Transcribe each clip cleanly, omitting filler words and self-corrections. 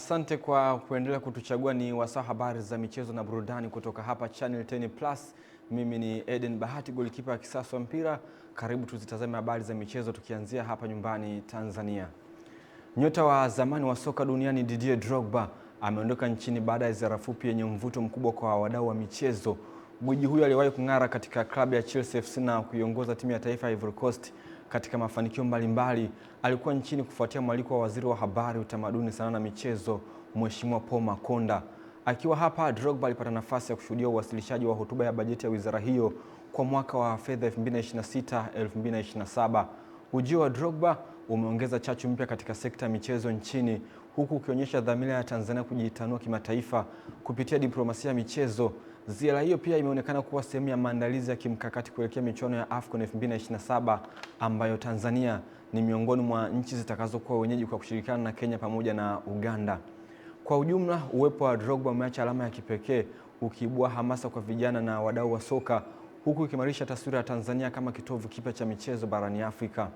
Asante kwa kuendelea kutuchagua. Ni wasaa habari za michezo na burudani kutoka hapa Channel 10 Plus. Mimi ni Eden Bahati, golikipa wa kisasa wa mpira. Karibu tuzitazame habari za michezo tukianzia hapa nyumbani Tanzania. Nyota wa zamani wa soka duniani Didier Drogba ameondoka nchini baada ya ziara fupi yenye mvuto mkubwa kwa wadau wa michezo. Gwiji huyo aliwahi kung'ara katika klabu ya Chelsea FC na kuiongoza timu ya taifa ya Ivory Coast katika mafanikio mbalimbali. Alikuwa nchini kufuatia mwaliko wa waziri wa habari, utamaduni, sanaa na michezo, Mheshimiwa Paul Makonda. Akiwa hapa, Drogba alipata nafasi ya kushuhudia uwasilishaji wa hotuba ya bajeti ya wizara hiyo kwa mwaka wa fedha 2026-2027. Ujio wa Drogba umeongeza chachu mpya katika sekta ya michezo nchini, huku ukionyesha dhamira ya Tanzania kujitanua kimataifa kupitia diplomasia ya michezo. Ziara hiyo pia imeonekana kuwa sehemu ya maandalizi ya kimkakati kuelekea michuano ya AFCON 2027 ambayo Tanzania ni miongoni mwa nchi zitakazokuwa wenyeji kwa kushirikiana na Kenya pamoja na Uganda. Kwa ujumla, uwepo wa Drogba umeacha alama ya kipekee, ukiibua hamasa kwa vijana na wadau wa soka, huku ikimarisha taswira ya Tanzania kama kitovu kipya cha michezo barani Afrika.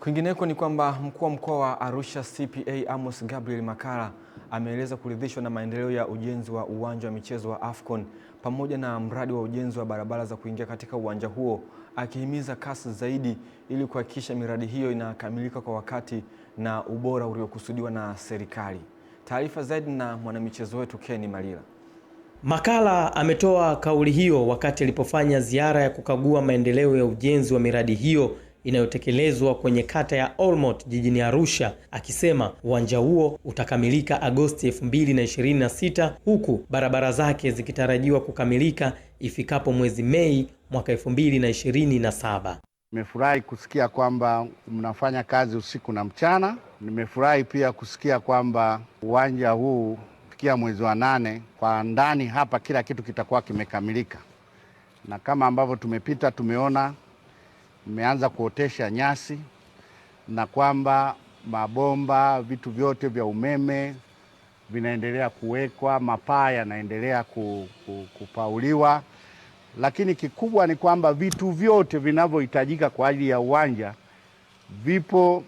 Kwingineko ni kwamba mkuu wa mkoa wa Arusha CPA Amos Gabriel Makala ameeleza kuridhishwa na maendeleo ya ujenzi wa uwanja wa michezo wa AFCON pamoja na mradi wa ujenzi wa barabara za kuingia katika uwanja huo, akihimiza kasi zaidi ili kuhakikisha miradi hiyo inakamilika kwa wakati na ubora uliokusudiwa na serikali. Taarifa zaidi na mwanamichezo wetu Kenny Malila. Makala ametoa kauli hiyo wakati alipofanya ziara ya kukagua maendeleo ya ujenzi wa miradi hiyo inayotekelezwa kwenye kata ya Olmot jijini Arusha, akisema uwanja huo utakamilika Agosti 2026 huku barabara zake zikitarajiwa kukamilika ifikapo mwezi Mei mwaka 2027. Nimefurahi kusikia kwamba mnafanya kazi usiku na mchana. Nimefurahi pia kusikia kwamba uwanja huu kufikia mwezi wa 8 kwa ndani hapa kila kitu kitakuwa kimekamilika. Na kama ambavyo tumepita tumeona mmeanza kuotesha nyasi na kwamba mabomba, vitu vyote vya umeme vinaendelea kuwekwa, mapaa yanaendelea kupauliwa. Lakini kikubwa ni kwamba vitu vyote vinavyohitajika kwa ajili ya uwanja vipo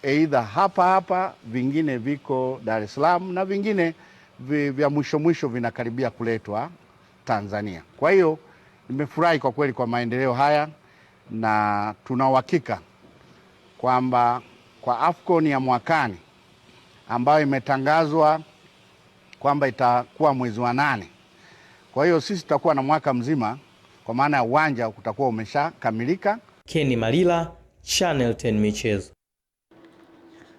aidha hapa, vingine viko Dar es Salaam na vingine vya mwisho vinakaribia kuletwa Tanzania. Kwa hiyo nimefurahi kwa kweli kwa maendeleo haya, na tuna uhakika kwamba kwa AFCON ya mwakani ambayo imetangazwa kwamba itakuwa mwezi wa 8, kwa hiyo sisi tutakuwa na mwaka mzima kwa maana ya uwanja utakuwa umeshakamilika. Kenny Malila, Channel 10 Michezo.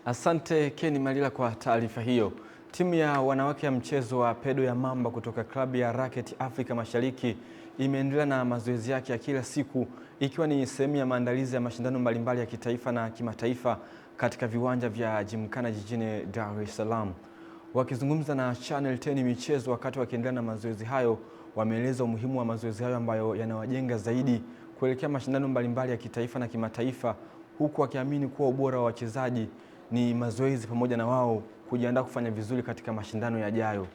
Asante Kenny Malila kwa taarifa hiyo. Timu ya wanawake ya mchezo wa pedo ya Mamba kutoka klabu ya Racket Afrika Mashariki imeendelea na mazoezi yake ya kila siku, ikiwa ni sehemu ya maandalizi ya mashindano mbalimbali ya kitaifa na kimataifa katika viwanja vya Gymkhana jijini Dar es Salaam. Wakizungumza na Channel 10 Michezo wakati wakiendelea na mazoezi hayo, wameeleza umuhimu wa mazoezi hayo ambayo yanawajenga zaidi kuelekea mashindano mbalimbali ya kitaifa na kimataifa, huku wakiamini kuwa ubora wa wachezaji ni mazoezi pamoja na wao kujiandaa kufanya vizuri katika mashindano yajayo.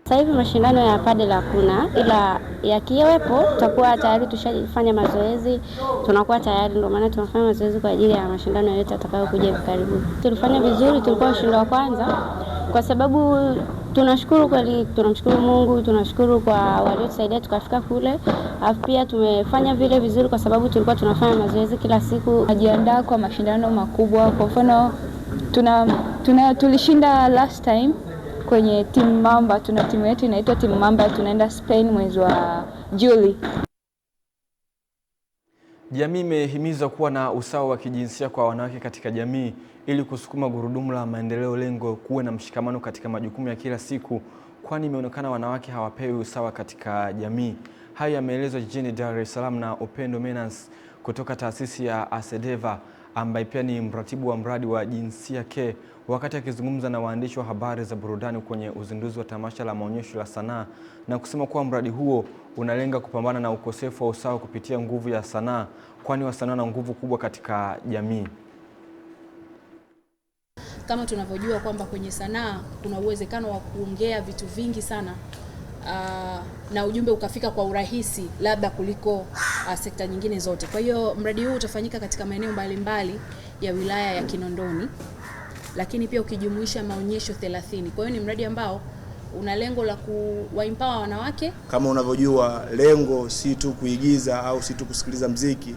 Sasa hivi mashindano ya padel hakuna, ila yakiwepo tutakuwa tayari tushafanya mazoezi, tunakuwa tayari, ndio maana tunafanya mazoezi kwa ajili ya mashindano yote atakayokuja hivi karibuni. Tulifanya vizuri, tulikuwa ushindi wa kwanza kwa sababu tunashukuru kweli, tunamshukuru Mungu, tunashukuru kwa waliotusaidia tukafika kule. Alafu pia tumefanya vile vizuri kwa sababu tulikuwa tunafanya mazoezi kila siku. Najiandaa kwa mashindano makubwa. Kwa mfano tulishinda last time kwenye timu Mamba, tuna timu yetu inaitwa timu Mamba, tunaenda Spain mwezi wa Juli. Jamii imehimizwa kuwa na usawa wa kijinsia kwa wanawake katika jamii ili kusukuma gurudumu la maendeleo, lengo kuwe na mshikamano katika majukumu ya kila siku, kwani imeonekana wanawake hawapewi usawa katika jamii. Hayo yameelezwa jijini Dar es Salaam na Upendo Menas kutoka taasisi ya Asedeva, ambaye pia ni mratibu wa mradi wa Jinsia K, wakati akizungumza na waandishi wa habari za burudani kwenye uzinduzi wa tamasha la maonyesho la sanaa, na kusema kuwa mradi huo unalenga kupambana na ukosefu wa usawa kupitia nguvu ya sanaa, kwani wasanii wana nguvu kubwa katika jamii. Kama tunavyojua kwamba kwenye sanaa kuna uwezekano wa kuongea vitu vingi sana na ujumbe ukafika kwa urahisi labda kuliko sekta nyingine zote. Kwa hiyo mradi huu utafanyika katika maeneo mbalimbali ya wilaya ya Kinondoni, lakini pia ukijumuisha maonyesho 30. Kwa hiyo ni mradi ambao una lengo la kuwaempower wanawake. Kama unavyojua, lengo si tu kuigiza au si tu kusikiliza muziki.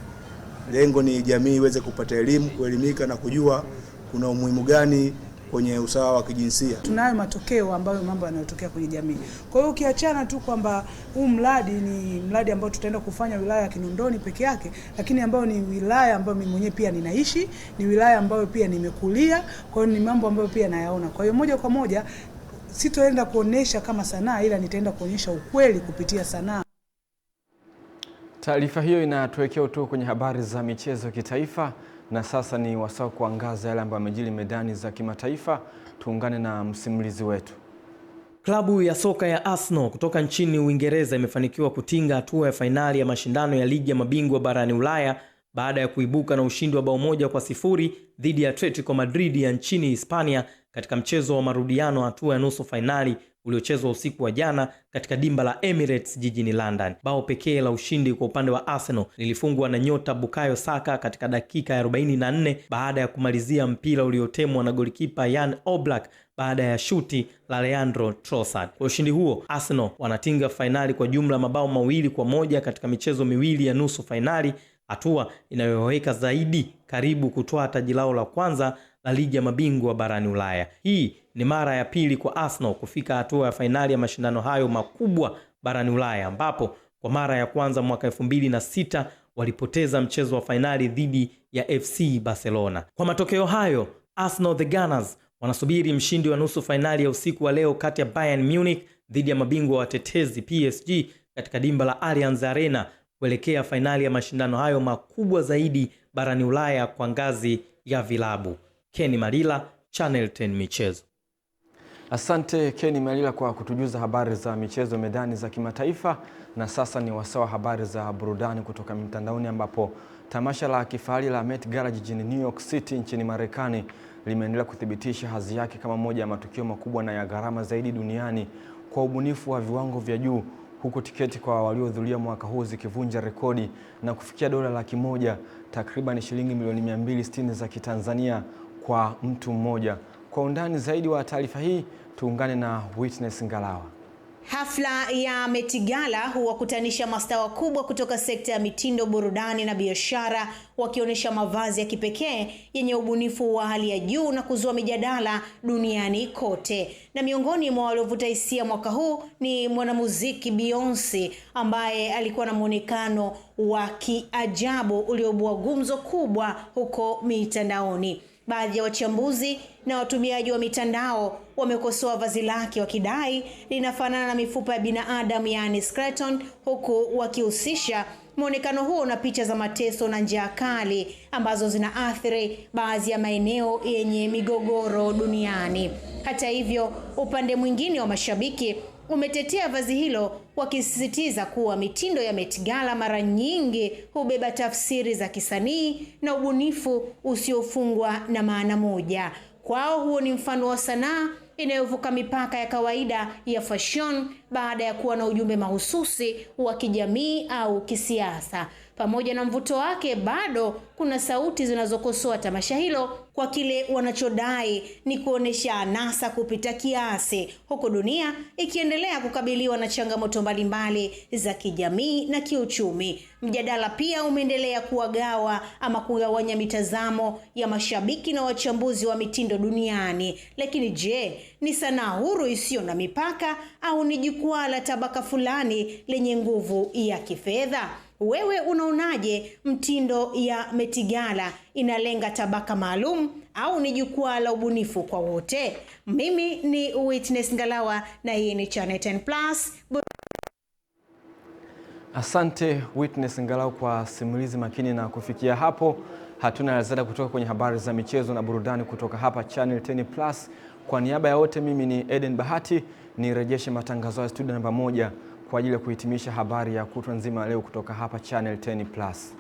Lengo ni jamii iweze kupata elimu, kuelimika na kujua kuna umuhimu gani kwenye usawa wa kijinsia. Tunayo matokeo ambayo mambo yanayotokea kwenye jamii. Kwa hiyo ukiachana tu kwamba huu mradi ni mradi ambao tutaenda kufanya wilaya ya Kinondoni peke yake, lakini ambao ni wilaya ambayo mimi mwenyewe pia ninaishi, ni wilaya ambayo pia nimekulia, kwa hiyo ni mambo ambayo pia nayaona. Kwa hiyo moja kwa moja sitoenda kuonesha kama sanaa, ila nitaenda kuonyesha ukweli kupitia sanaa. Taarifa hiyo inatuwekea tu kwenye habari za michezo kitaifa, na sasa ni wasaa kuangaza yale ambayo yamejiri medani za kimataifa. Tuungane na msimulizi wetu. Klabu ya soka ya Arsenal kutoka nchini Uingereza imefanikiwa kutinga hatua ya fainali ya mashindano ya ligi ya mabingwa barani Ulaya baada ya kuibuka na ushindi wa bao 1-0 dhidi ya Atletico Madrid ya nchini Hispania katika mchezo wa marudiano hatua ya nusu fainali uliochezwa usiku wa jana katika dimba la Emirates jijini London. Bao pekee la ushindi kwa upande wa Arsenal lilifungwa na nyota Bukayo Saka katika dakika ya 44 baada ya kumalizia mpira uliotemwa na golikipa Jan Oblak baada ya shuti la Leandro Trossard. Kwa ushindi huo, Arsenal wanatinga fainali kwa jumla mabao 2-1 katika michezo miwili ya nusu fainali, hatua inayoweka zaidi karibu kutoa taji lao la kwanza la ligi ya mabingwa barani Ulaya. Hii ni mara ya pili kwa Arsenal kufika hatua ya fainali ya mashindano hayo makubwa barani Ulaya, ambapo kwa mara ya kwanza mwaka 2006 walipoteza mchezo wa fainali dhidi ya FC Barcelona. Kwa matokeo hayo, Arsenal the Gunners wanasubiri mshindi wa nusu fainali ya usiku wa leo kati ya Bayern Munich dhidi ya mabingwa watetezi PSG katika dimba la Allianz Arena kuelekea fainali ya mashindano hayo makubwa zaidi barani Ulaya kwa ngazi ya vilabu. Kenny Malila, Channel 10 Michezo. Asante Kenny Malila kwa kutujuza habari za michezo medani za kimataifa, na sasa ni wasawa habari za burudani kutoka mtandaoni, ambapo tamasha la kifahari la Met Gala jijini New York City nchini Marekani limeendelea kuthibitisha hadhi yake kama moja ya matukio makubwa na ya gharama zaidi duniani kwa ubunifu wa viwango vya juu, huku tiketi kwa waliohudhuria mwaka huu zikivunja rekodi na kufikia $100,000, takriban shilingi milioni 260 za Kitanzania kwa mtu mmoja. Kwa undani zaidi wa taarifa hii, tuungane na Witness Ngalawa. Hafla ya Met Gala huwakutanisha mastaa wakubwa kutoka sekta ya mitindo, burudani na biashara, wakionyesha mavazi ya kipekee yenye ubunifu wa hali ya juu na kuzua mijadala duniani kote. Na miongoni mwa waliovuta hisia mwaka huu ni mwanamuziki Beyonce, ambaye alikuwa na muonekano wa kiajabu uliobua gumzo kubwa huko mitandaoni. Baadhi ya wachambuzi na watumiaji wa mitandao wamekosoa vazi lake wakidai linafanana na mifupa ya binadamu, yani skeleton, huku wakihusisha muonekano huo na picha za mateso na njaa kali ambazo zinaathiri baadhi ya maeneo yenye migogoro duniani. Hata hivyo, upande mwingine wa mashabiki umetetea vazi hilo, wakisisitiza kuwa mitindo ya Met Gala mara nyingi hubeba tafsiri za kisanii na ubunifu usiofungwa na maana moja. Kwao huo ni mfano wa sanaa inayovuka mipaka ya kawaida ya fashion baada ya kuwa na ujumbe mahususi wa kijamii au kisiasa. Pamoja na mvuto wake, bado kuna sauti zinazokosoa tamasha hilo kwa kile wanachodai ni kuonesha anasa kupita kiasi, huku dunia ikiendelea kukabiliwa na changamoto mbalimbali za kijamii na kiuchumi. Mjadala pia umeendelea kugawanya mitazamo ya mashabiki na wachambuzi wa mitindo duniani. Lakini je, ni sanaa huru isiyo na mipaka au ni jukwaa la tabaka fulani lenye nguvu ya kifedha? Wewe unaonaje? Mtindo ya Met Gala inalenga tabaka maalum au ni jukwaa la ubunifu kwa wote? Mimi ni Witness Ngalawa na hii ni Channel 10 Plus. Asante Witness Ngalawa kwa simulizi makini, na kufikia hapo hatuna la ziada kutoka kwenye habari za michezo na burudani kutoka hapa Channel 10 Plus. Kwa niaba ya wote, mimi ni Eden Bahati, nirejeshe matangazo ya studio namba 1 kwa ajili ya kuhitimisha habari ya kutwa nzima leo kutoka hapa Channel 10 Plus.